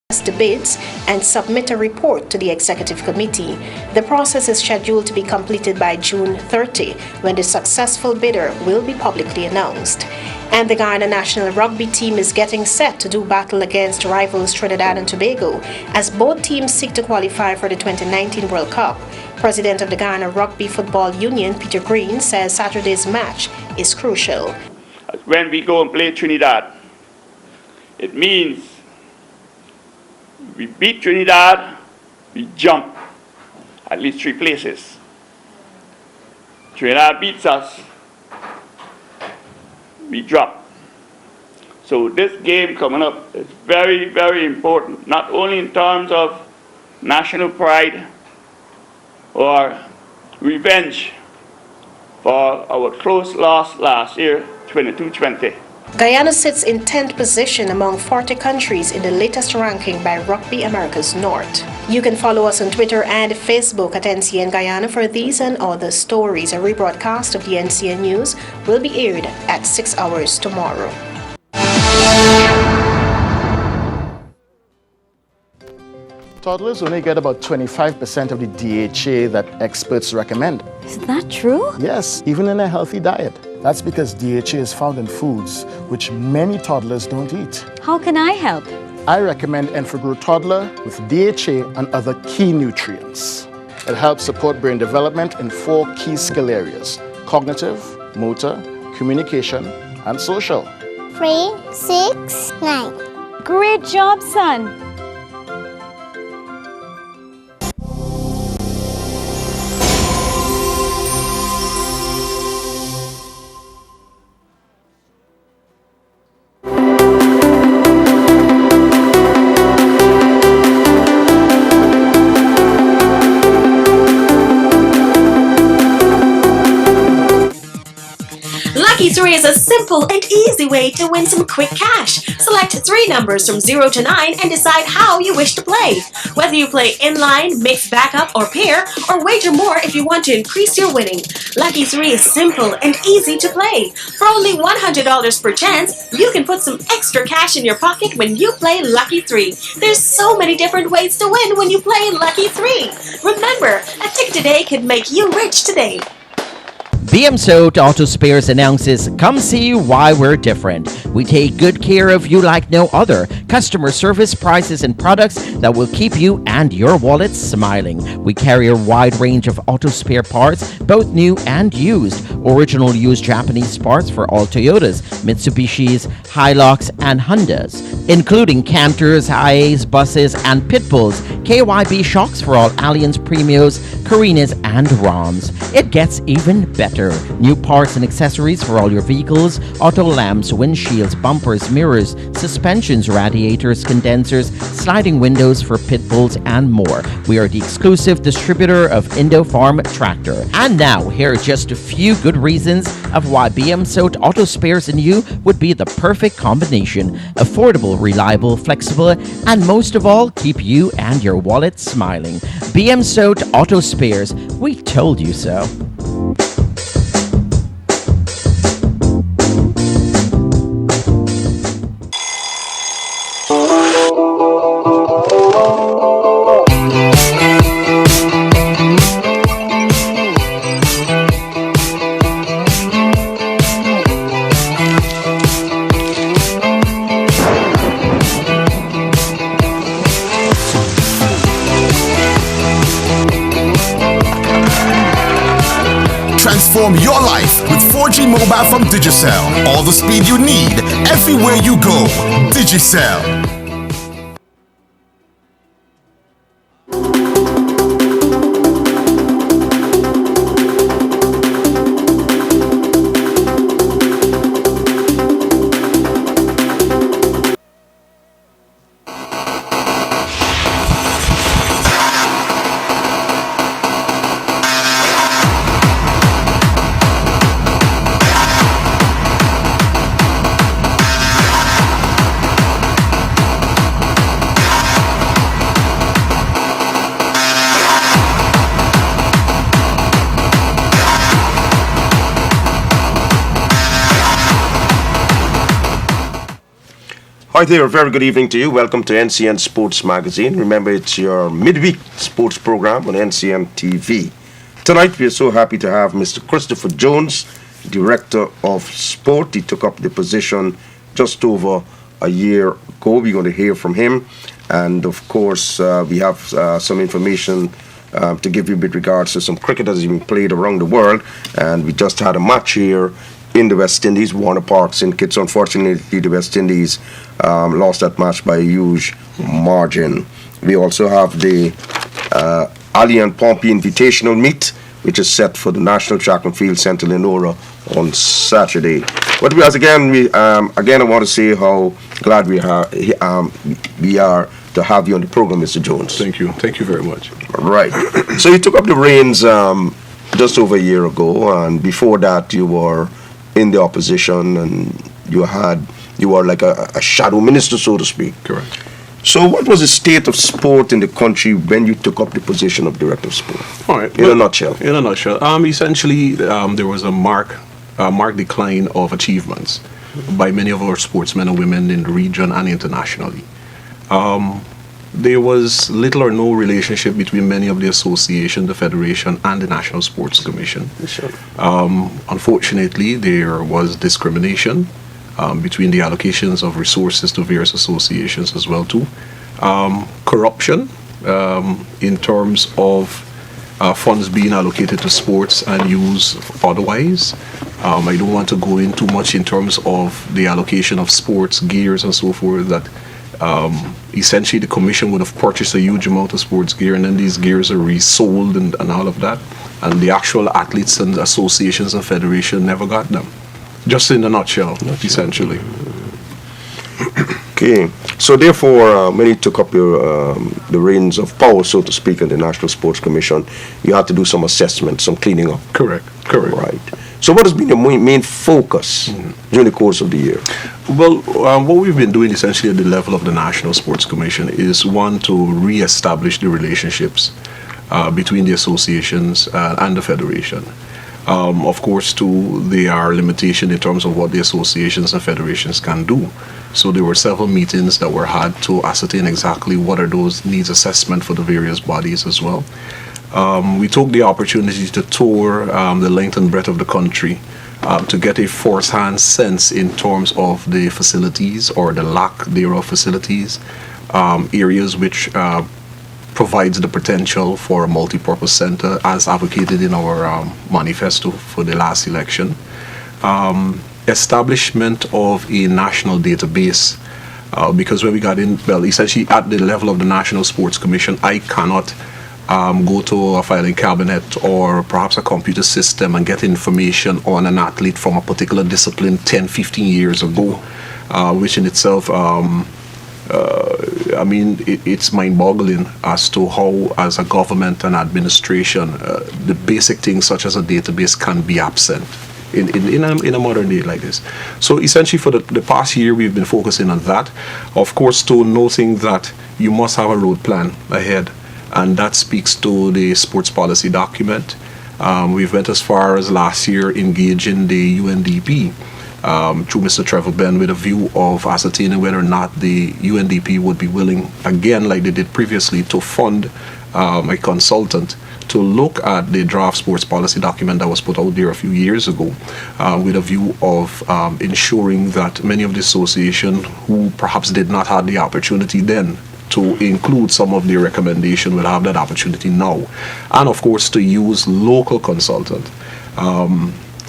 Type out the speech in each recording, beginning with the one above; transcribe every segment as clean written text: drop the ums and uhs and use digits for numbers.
the bids and submit a report to the executive committee. The process is scheduled to be completed by June 30, when the successful bidder will be publicly announced. And the Ghana national rugby team is getting set to do battle against rivals Trinidad and Tobago as both teams seek to qualify for the 2019 World Cup. President of the Ghana Rugby Football Union, Peter Green, says Saturday's match is crucial. When we go and play Trinidad, it means we beat Trinidad, we jump at least 3 places. Trinidad beats us, we drop. So this game coming up is very, very important, not only in terms of national pride or revenge for our close loss last year, 22-20. Guyana sits in 10th position among 40 countries in the latest ranking by Rugby America's North. You can follow us on Twitter and Facebook at NCN Guyana for these and other stories. A rebroadcast of the NCN News will be aired at 6 hours tomorrow. Toddlers only get about 25% of the DHA that experts recommend. Is that true? Yes, even in a healthy diet. That's because DHA is found in foods which many toddlers don't eat. How can I help? I recommend Enfogrow Toddler with DHA and other key nutrients. It helps support brain development in 4 key skill areas: cognitive, motor, communication, and social. 3, 6, 9. Great job, son. Lucky 3 is a simple and easy way to win some quick cash. Select 3 numbers from 0 to 9 and decide how you wish to play. Whether you play inline, mixed backup, or pair, or wager more if you want to increase your winning. Lucky 3 is simple and easy to play. For only $100 per chance, you can put some extra cash in your pocket when you play Lucky 3. There's so many different ways to win when you play Lucky 3. Remember, a ticket today could make you rich today. BMSO Auto Spares announces, come see why we're different. We take good care of you like no other. Customer service, prices, and products that will keep you and your wallet smiling. We carry a wide range of auto spare parts, both new and used. Original used Japanese parts for all Toyotas, Mitsubishis, Hilux, and Hondas, including Canters, IAs, buses, and Pitbulls. KYB shocks for all Allianz Premios, Carinas, and Roms. It gets even better. New parts and accessories for all your vehicles, auto lamps, windshields, bumpers, mirrors, suspensions, radiators, condensers, sliding windows for pit bulls, and more. We are the exclusive distributor of Indofarm Tractor. And now, here are just a few good reasons of why BMSO Auto Spares and you would be the perfect combination. Affordable, reliable, flexible, and most of all, keep you and your wallet smiling. BMSO Auto Spares, we told you so. Transform your life with 4G mobile from Digicel. All the speed you need, everywhere you go. Digicel. Hi there, a very good evening to you. Welcome to NCN Sports Magazine. Remember, it's your midweek sports program on NCN TV. Tonight, we are so happy to have Mr. Christopher Jones, Director of Sport. He took up the position just over a year ago. We're going to hear from him. And, of course, we have some information to give you with regards to some cricket that has been played around the world. And we just had a match here in the West Indies, Warner Park Syndicates. Unfortunately, the West Indies lost that match by a huge margin. We also have the Ali and Pompey Invitational Meet, which is set for the National Track and Field Centre Lenora on Saturday. But again, I want to say how glad we are to have you on the program, Mr. Jones. Thank you very much. Right. So you took up the reins just over a year ago, and before that you were in the opposition, and you were like a shadow minister, so to speak. Correct. So what was the state of sport in the country when you took up the position of Director of Sport? All right. In a nutshell. Essentially, there was a marked decline of achievements by many of our sportsmen and women in the region and internationally. There was little or no relationship between many of the association, the federation, and the National Sports Commission. Sure. Unfortunately, there was discrimination between the allocations of resources to various associations as well too. Corruption in terms of funds being allocated to sports and used otherwise. I don't want to go in too much in terms of the allocation of sports gears and so forth, that essentially the commission would have purchased a huge amount of sports gear, and then these gears are resold and all of that, and the actual athletes and associations and federation never got them. Just in a nutshell, essentially. Okay, so therefore, when you took up the reins of power, so to speak, in the National Sports Commission, you had to do some assessment, some cleaning up. Correct. Right. So what has been your main focus during the course of the year? Well, what we've been doing essentially at the level of the National Sports Commission is, one, to re-establish the relationships between the associations and the federation. Of course, too, there are limitations in terms of what the associations and federations can do. So there were several meetings that were had to ascertain exactly what are those needs assessment for the various bodies as well. We took the opportunity to tour the length and breadth of the country to get a first-hand sense in terms of the facilities or the lack thereof facilities, areas which provides the potential for a multi-purpose center as advocated in our manifesto for the last election. Establishment of a national database, because when we got in, well, essentially at the level of the National Sports Commission, I cannot go to a filing cabinet or perhaps a computer system and get information on an athlete from a particular discipline 10, 15 years ago, which in itself, it's mind-boggling as to how, as a government and administration, the basic things such as a database can be absent in a modern day like this. So essentially for the past year, we've been focusing on that. Of course, to noting that you must have a road plan ahead, and that speaks to the sports policy document. We've went as far as last year engaging the UNDP through Mr. Trevor Ben with a view of ascertaining whether or not the UNDP would be willing, again like they did previously, to fund a consultant to look at the draft sports policy document that was put out there a few years ago, with a view of ensuring that many of the associations who perhaps did not have the opportunity then to include some of the recommendation will have that opportunity now. And of course to use local consultant.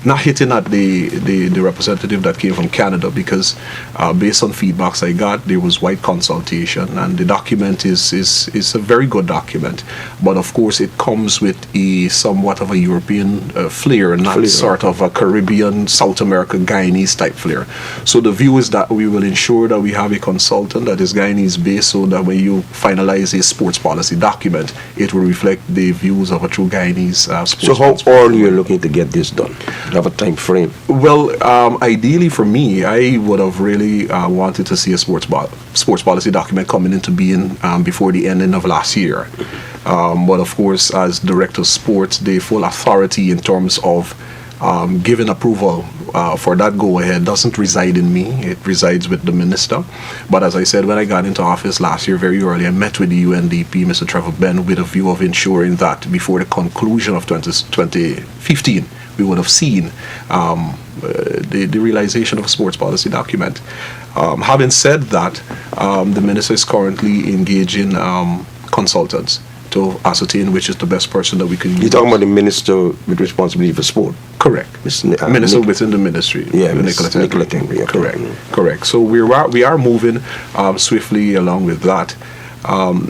Not hitting at the representative that came from Canada, because based on feedbacks I got, there was wide consultation, and the document is a very good document, but of course it comes with a somewhat of a European flair, not sort of a Caribbean, South America, Guyanese type flair. So the view is that we will ensure that we have a consultant that is Guyanese based, so that when you finalize a sports policy document, it will reflect the views of a true Guyanese sports. So how early are you looking to get this done? Have a time frame? Well, ideally for me, I would have really wanted to see a sports policy document coming into being before the ending of last year. But of course, as Director of Sports, the full authority in terms of giving approval for that go-ahead doesn't reside in me. It resides with the minister. But as I said, when I got into office last year very early, I met with the UNDP, Mr. Trevor Ben, with a view of ensuring that before the conclusion of 2015, we would have seen the realization of a sports policy document. Having said that, the minister is currently engaging consultants to ascertain which is the best person that we can use. You're talking about the minister with responsibility for sport? Correct. Minister within the ministry. Yeah, Nicola Tengri. Correct. So we are moving swiftly along with that.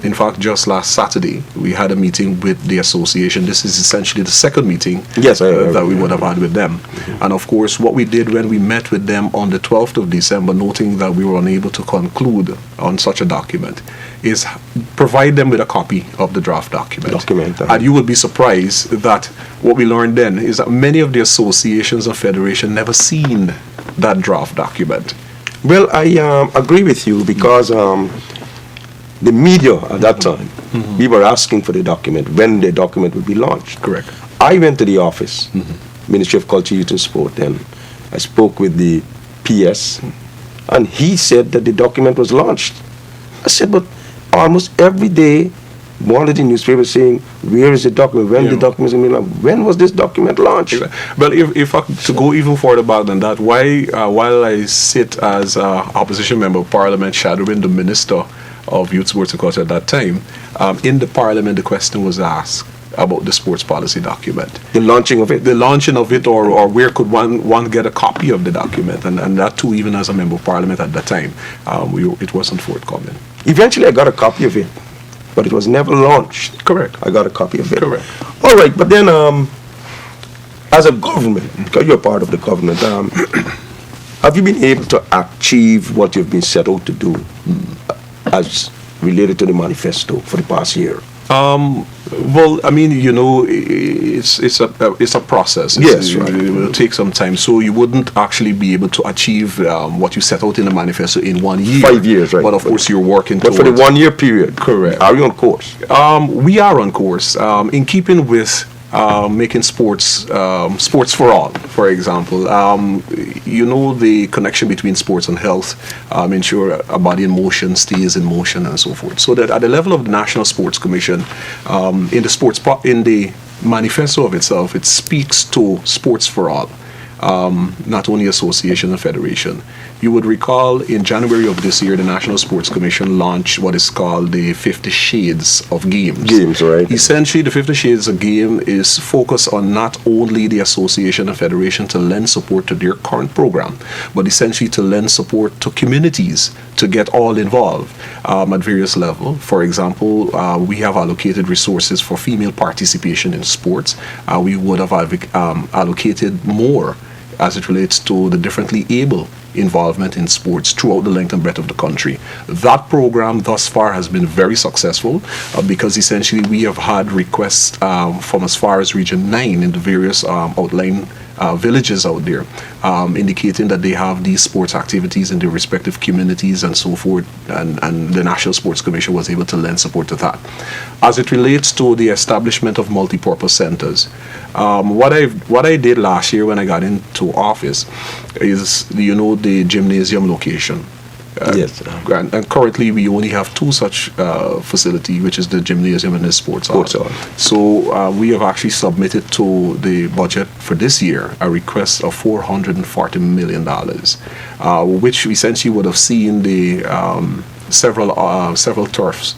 In fact, just last Saturday, we had a meeting with the association. This is essentially the second meeting that we would have had with them. Mm-hmm. And of course, what we did when we met with them on the 12th of December, noting that we were unable to conclude on such a document, is provide them with a copy of the draft document. And you would be surprised that what we learned then is that many of the associations and federations never seen that draft document. Well, I agree with you because the media at that time, we were asking for the document, when the document would be launched. Correct. I went to the office, Ministry of Culture, Youth and Sport, and I spoke with the PS, and he said that the document was launched. I said, but almost every day, one of the newspapers saying, where is the document? When the document is going to be launched? When was this document launched? Well, if I, to go even further back than that, why while I sit as opposition member of Parliament shadowing the Minister of Youth, Sports and Culture at that time, in the Parliament the question was asked about the sports policy document. The launching of it? The launching of it, or where could one get a copy of the document, and that too even as a member of Parliament at that time, it wasn't forthcoming. Eventually I got a copy of it, but it was never launched. Correct. I got a copy of it. Correct. All right, but then as a government, because you're part of the government, have you been able to achieve what you've been set out to do as related to the manifesto for the past year? Well, I mean, you know, it's a process. Yes, right. It will take some time. So you wouldn't actually be able to achieve what you set out in the manifesto in 1 year. 5 years, right. But of course, you're working But for the 1 year period, correct. Are you on course? We are on course. In keeping with making sports for all, for example. You know, the connection between sports and health, ensure a body in motion stays in motion and so forth. So that at the level of the National Sports Commission, in the manifesto of itself, it speaks to sports for all, not only association and federation. You would recall in January of this year, the National Sports Commission launched what is called the 50 Shades of Games. Games, right. Essentially, the 50 Shades of Game is focused on not only the association and federation to lend support to their current program, but essentially to lend support to communities to get all involved at various levels. For example, we have allocated resources for female participation in sports. We would have allocated more as it relates to the differently able involvement in sports throughout the length and breadth of the country. That program thus far has been very successful because essentially we have had requests from as far as Region 9 in the various outlying villages out there, indicating that they have these sports activities in their respective communities and so forth, and the National Sports Commission was able to lend support to that. As it relates to the establishment of multi-purpose centers, what I did last year when I got into office is, you know, the gymnasium location. Yes. And currently we only have two such facilities, which is the gymnasium and the sports hall. So we have actually submitted to the budget for this year a request of $440 million, which essentially would have seen the several turfs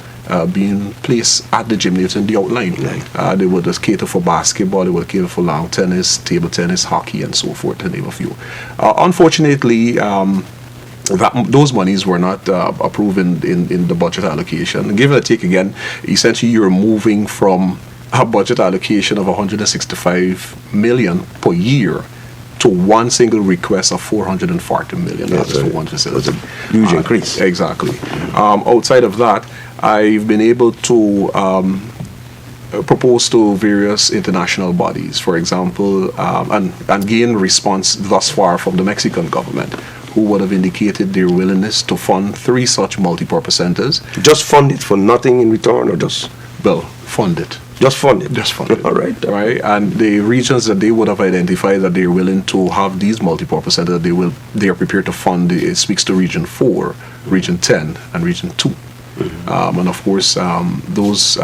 being placed at the gymnasium in the outline. They would just cater for basketball, they would cater for lawn tennis, table tennis, hockey, and so forth, to name a few. Unfortunately, those monies were not approved in the budget allocation. Give it a take again, essentially you're moving from a budget allocation of $165 million per year to one single request of $440 million for one facility. That's a huge increase. Exactly. Outside of that, I've been able to propose to various international bodies, for example, and gain response thus far from the Mexican government, who would have indicated their willingness to fund 3 such multi-purpose centers. Just fund it for nothing in return, or just? Well, fund it. Just fund it. Just fund it. All right. Right. And the regions that they would have identified that they're willing to have these multipurpose centers, they are prepared to fund. It speaks to Region 4, Region 10, and Region 2. And of course, those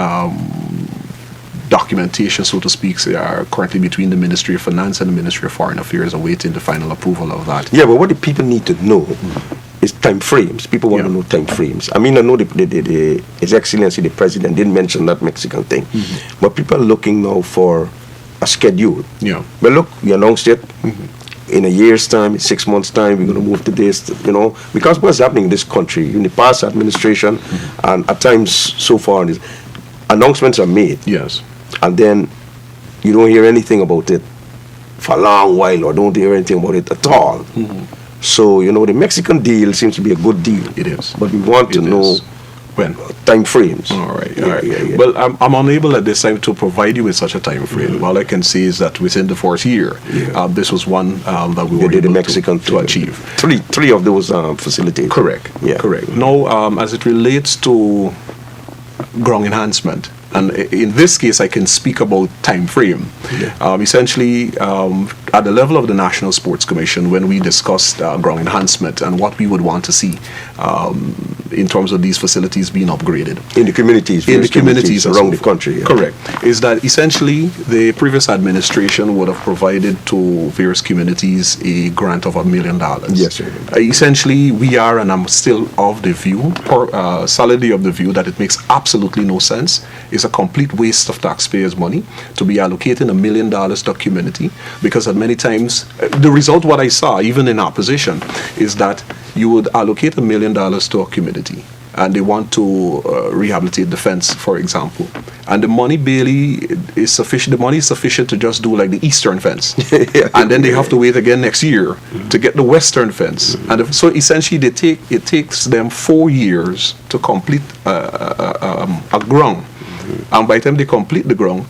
documentation, so to speak, are currently between the Ministry of Finance and the Ministry of Foreign Affairs, awaiting the final approval of that. Yeah, but what the people need to know is time frames. People want to know time frames. I mean, I know His Excellency the President didn't mention that Mexican thing, but people are looking now for a schedule. Yeah. But look, we announced it. In a year's time, in 6 months' time, we're going to move to this, because what's happening in this country, in the past administration, and at times so far, announcements are made. Yes. And then you don't hear anything about it for a long while, or don't hear anything about it at all. So, the Mexican deal seems to be a good deal. It is. But we want to know when time frames. All right. Well, I'm unable at this time to provide you with such a time frame. All I can say is that within the fourth year, this was one that we were able to achieve. Three of those facilities. Correct. Yeah. Correct. Now, as it relates to ground enhancement, and in this case, I can speak about time frame. Essentially, at the level of the National Sports Commission, when we discussed ground enhancement and what we would want to see in terms of these facilities being upgraded. In the communities around the country. Correct. Is that essentially the previous administration would have provided to various communities a grant of $1 million. Yes, sir. Essentially, we are, and I'm still of the view, solidly of the view, that it makes absolutely no sense. It's a complete waste of taxpayers' money to be allocating $1 million to a community, because at many times, the result, what I saw, even in opposition, is that you would allocate $1 million to a community, and they want to rehabilitate the fence, for example, and the money barely is sufficient. The money is sufficient to just do like the eastern fence, and then they have to wait again next year to get the western fence, and so essentially it takes them 4 years to complete a ground, and by the time they complete the ground,